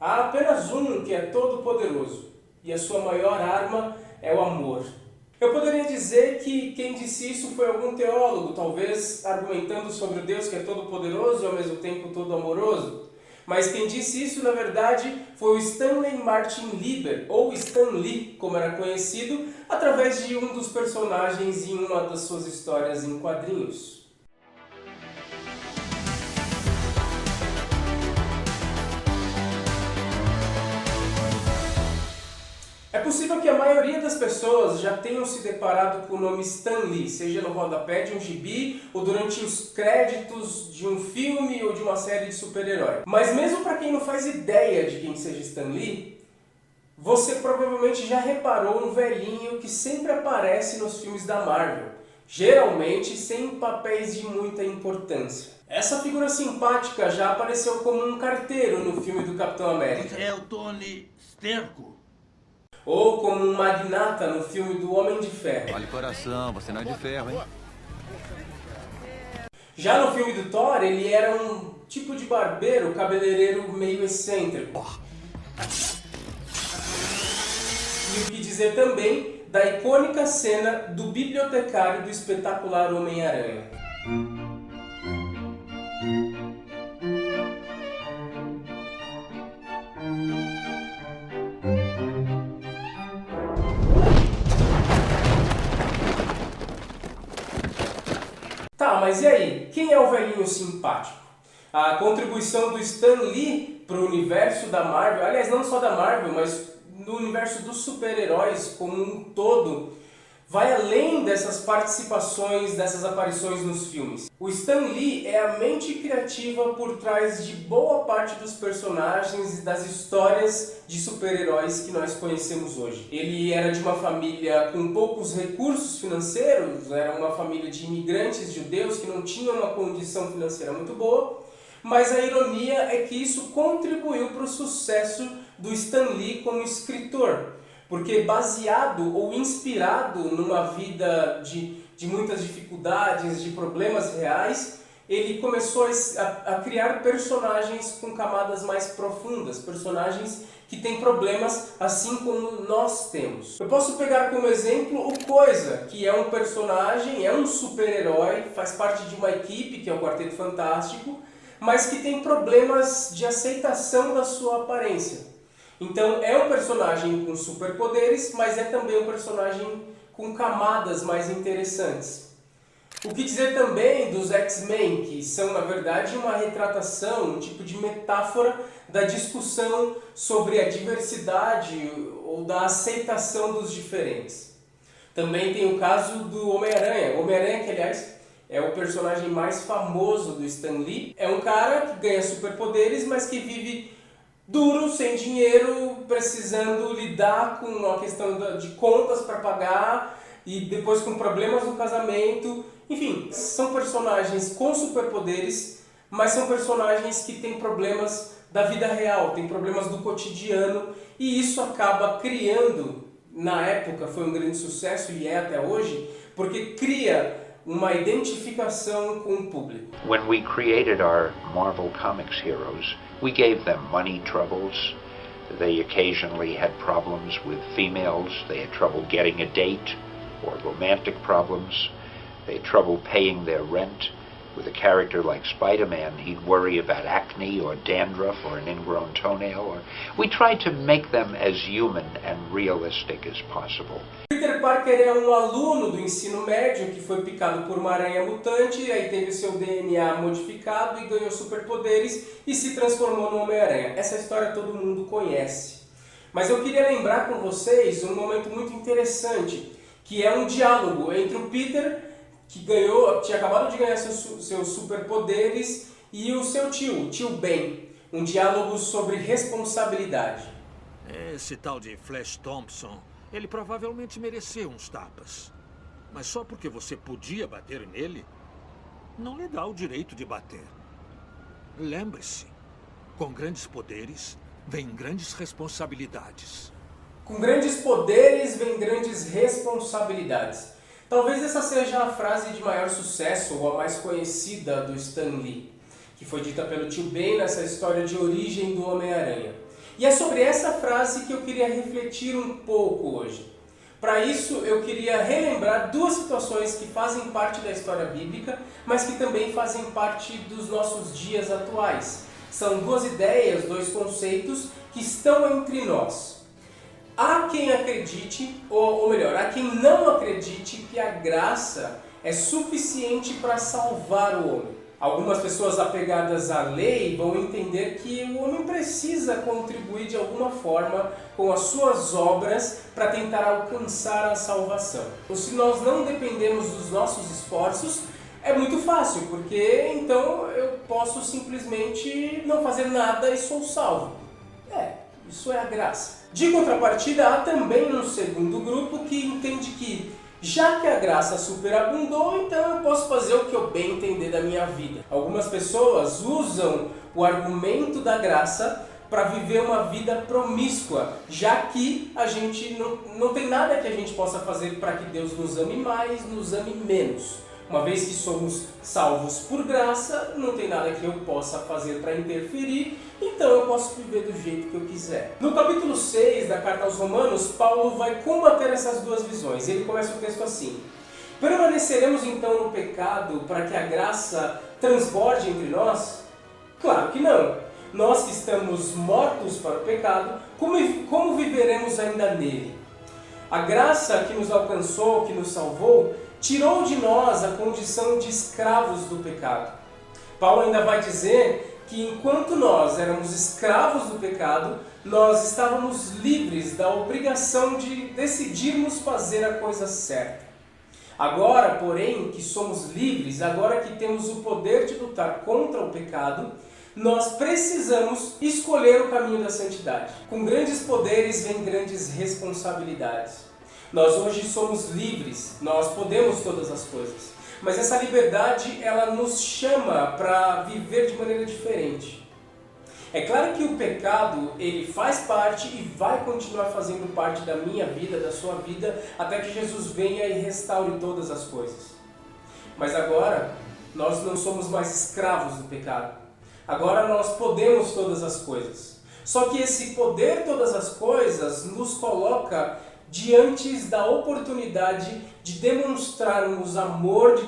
Há apenas um que é todo-poderoso, e a sua maior arma é o amor. Eu poderia dizer que quem disse isso foi algum teólogo, talvez argumentando sobre o Deus que é todo-poderoso e ao mesmo tempo todo-amoroso. Mas quem disse isso, na verdade, foi o Stanley Martin Lieber, ou Stan Lee, como era conhecido, através de um dos personagens em uma das suas histórias em quadrinhos. É possível que a maioria das pessoas já tenham se deparado com o nome Stan Lee, seja no rodapé de um gibi ou durante os créditos de um filme ou de uma série de super-herói. Mas mesmo para quem não faz ideia de quem seja Stan Lee, você provavelmente já reparou um velhinho que sempre aparece nos filmes da Marvel, geralmente sem papéis de muita importância. Essa figura simpática já apareceu como um carteiro no filme do Capitão América. É o Tony Sterco. Ou como um magnata no filme do Homem de Ferro. Olha o coração, você não é de ferro, hein? Já no filme do Thor, ele era um tipo de barbeiro, cabeleireiro meio excêntrico. E o que dizer também da icônica cena do bibliotecário do espetacular Homem-Aranha. Tá, mas e aí? Quem é o velhinho simpático? A contribuição do Stan Lee para o universo da Marvel, aliás, não só da Marvel, mas no universo dos super-heróis como um todo, vai além dessas participações, dessas aparições nos filmes. O Stan Lee é a mente criativa por trás de boa parte dos personagens e das histórias de super-heróis que nós conhecemos hoje. Ele era de uma família com poucos recursos financeiros, era uma família de imigrantes judeus que não tinham uma condição financeira muito boa, mas a ironia é que isso contribuiu para o sucesso do Stan Lee como escritor. Porque baseado ou inspirado numa vida de muitas dificuldades, de problemas reais, ele começou a criar personagens com camadas mais profundas, personagens que têm problemas assim como nós temos. Eu posso pegar como exemplo o Coisa, que é um personagem, é um super-herói, faz parte de uma equipe, que é o Quarteto Fantástico, mas que tem problemas de aceitação da sua aparência. Então é um personagem com superpoderes, mas é também um personagem com camadas mais interessantes. O que dizer também dos X-Men, que são na verdade uma retratação, um tipo de metáfora da discussão sobre a diversidade ou da aceitação dos diferentes. Também tem o caso do Homem-Aranha. O Homem-Aranha, que aliás é o personagem mais famoso do Stan Lee, é um cara que ganha superpoderes, mas que vive duro, sem dinheiro, precisando lidar com a questão de contas para pagar e depois com problemas no casamento. Enfim, são personagens com superpoderes, mas são personagens que têm problemas da vida real, têm problemas do cotidiano, e isso acaba criando, na época foi um grande sucesso e é até hoje, porque cria uma identificação com o público. When we created our Marvel Comics heroes, we gave them money troubles. They occasionally had problems with females. They had trouble getting a date or romantic problems. They had trouble paying their rent. With a character like Spider-Man, he'd worry about acne or dandruff or an ingrown toenail. We tried to make them as human and realistic as possible. Peter Parker é um aluno do ensino médio que foi picado por uma aranha mutante, aí teve seu DNA modificado e ganhou superpoderes e se transformou no Homem-Aranha. Essa história todo mundo conhece. Mas eu queria lembrar com vocês um momento muito interessante, que é um diálogo entre o Peter, que tinha acabado de ganhar seus superpoderes, e o seu tio, o tio Ben. Um diálogo sobre responsabilidade. Esse tal de Flash Thompson, ele provavelmente mereceu uns tapas. Mas só porque você podia bater nele, não lhe dá o direito de bater. Lembre-se, com grandes poderes, vem grandes responsabilidades. Com grandes poderes, vem grandes responsabilidades. Talvez essa seja a frase de maior sucesso, ou a mais conhecida do Stan Lee, que foi dita pelo tio Ben nessa história de origem do Homem-Aranha. E é sobre essa frase que eu queria refletir um pouco hoje. Para isso, eu queria relembrar duas situações que fazem parte da história bíblica, mas que também fazem parte dos nossos dias atuais. São duas ideias, dois conceitos que estão entre nós. Há quem acredite, ou melhor, há quem não acredite que a graça é suficiente para salvar o homem. Algumas pessoas apegadas à lei vão entender que o homem precisa contribuir de alguma forma com as suas obras para tentar alcançar a salvação. Ou se nós não dependemos dos nossos esforços, é muito fácil, porque então eu posso simplesmente não fazer nada e sou salvo. Isso é a graça. De contrapartida, há também um segundo grupo que entende que, já que a graça superabundou, então eu posso fazer o que eu bem entender da minha vida. Algumas pessoas usam o argumento da graça para viver uma vida promíscua, já que a gente não tem nada que a gente possa fazer para que Deus nos ame mais, nos ame menos. Uma vez que somos salvos por graça, não tem nada que eu possa fazer para interferir, então eu posso viver do jeito que eu quiser. No capítulo 6 da Carta aos Romanos, Paulo vai combater essas duas visões. Ele começa o texto assim: permaneceremos então no pecado para que a graça transborde entre nós? Claro que não. Nós que estamos mortos para o pecado, como viveremos ainda nele? A graça que nos alcançou, que nos salvou, tirou de nós a condição de escravos do pecado. Paulo ainda vai dizer que enquanto nós éramos escravos do pecado, nós estávamos livres da obrigação de decidirmos fazer a coisa certa. Agora, porém, que somos livres, agora que temos o poder de lutar contra o pecado, nós precisamos escolher o caminho da santidade. Com grandes poderes vem grandes responsabilidades. Nós hoje somos livres, nós podemos todas as coisas. Mas essa liberdade, ela nos chama para viver de maneira diferente. É claro que o pecado, ele faz parte e vai continuar fazendo parte da minha vida, da sua vida, até que Jesus venha e restaure todas as coisas. Mas agora, nós não somos mais escravos do pecado. Agora nós podemos todas as coisas. Só que esse poder todas as coisas nos coloca diante da oportunidade de demonstrarmos amor, de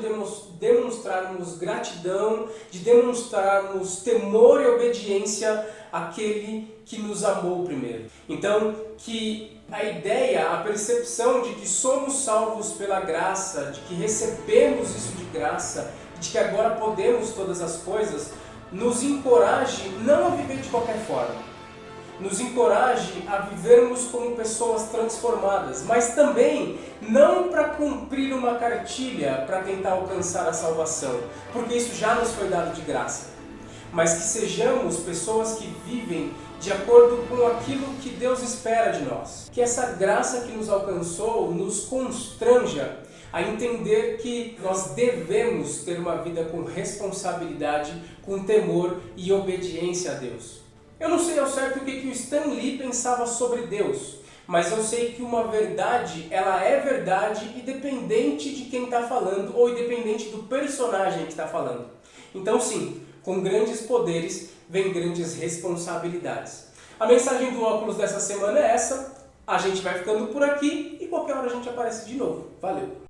demonstrarmos gratidão, de demonstrarmos temor e obediência àquele que nos amou primeiro. Então, que a ideia, a percepção de que somos salvos pela graça, de que recebemos isso de graça, de que agora podemos todas as coisas, nos encoraje não a viver de qualquer forma. Nos encoraje a vivermos como pessoas transformadas, mas também não para cumprir uma cartilha para tentar alcançar a salvação, porque isso já nos foi dado de graça, mas que sejamos pessoas que vivem de acordo com aquilo que Deus espera de nós. Que essa graça que nos alcançou nos constranja a entender que nós devemos ter uma vida com responsabilidade, com temor e obediência a Deus. Eu não sei ao certo o que o Stan Lee pensava sobre Deus, mas eu sei que uma verdade, ela é verdade independente de quem está falando ou independente do personagem que está falando. Então sim, com grandes poderes vem grandes responsabilidades. A mensagem do óculos dessa semana é essa. A gente vai ficando por aqui e qualquer hora a gente aparece de novo. Valeu!